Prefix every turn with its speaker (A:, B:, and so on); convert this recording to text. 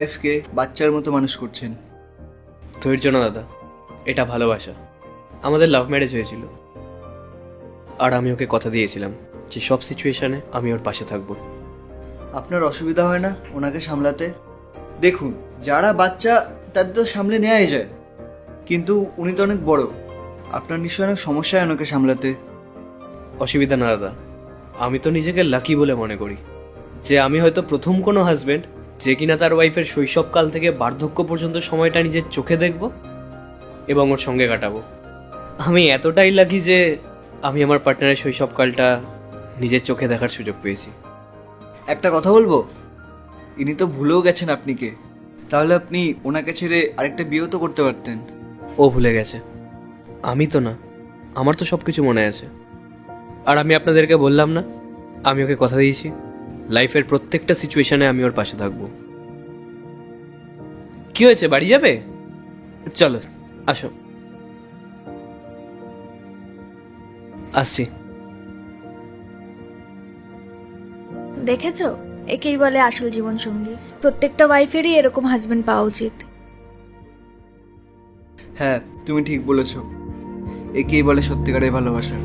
A: ওয়াইফকে বাচ্চার মতো মানুষ করছেন।
B: ধৈর্য না দাদা, এটা ভালোবাসা। আমাদের লাভ ম্যারেজ হয়েছিল, আর আমি ওকে কথা দিয়েছিলাম যে সব সিচুয়েশনে আমি ওর পাশে থাকবো।
A: আপনার অসুবিধা হয় না ওনাকে সামলাতে? দেখুন, যারা বাচ্চা তাদের তো সামলে নেওয়াই যায়, কিন্তু উনি তো অনেক বড়, আপনার নিশ্চয়ই অনেক সমস্যা হয় ওনাকে সামলাতে।
B: অসুবিধা না দাদা, আমি তো নিজেকে লাকি বলে মনে করি যে আমি হয়তো প্রথম কোনো হাজবেন্ড যে কিনা তার ওয়াইফের শৈশবকাল থেকে বার্ধক্য পর্যন্ত সময়টা নিজের চোখে দেখব এবং ওর সঙ্গে কাটাবো। আমি এতটাই লাকি যে আমি আমার পার্টনারের শৈশবকালটা নিজের চোখে দেখার সুযোগ পেয়েছি।
A: একটা কথা বলবো, ইনি তো ভুলেও গেছেন আপনি কে। তাহলে আপনি ওনাকে ছেড়ে আরেকটা বিয়েও তো করতে পারতেন।
B: ও ভুলে গেছে, আমি তো না। আমার তো সব কিছু মনে আছে। আর আমি আপনাদেরকে বললাম না, আমি ওকে কথা দিয়েছি লাইফের প্রত্যেকটা সিচুয়েশনে আমি ওর পাশে থাকবো। কি হয়েছে, বাড়ি যাবে? চলো, আসো। আসছি।
C: দেখেছো, একেই বলে আসল জীবন সঙ্গী। প্রত্যেকটা ওয়াইফেরই এরকম হাজবেন্ড পাওয়া উচিত।
A: হ্যাঁ, তুমি ঠিক বলেছ, একেই বলে সত্যিকারের ভালোবাসা।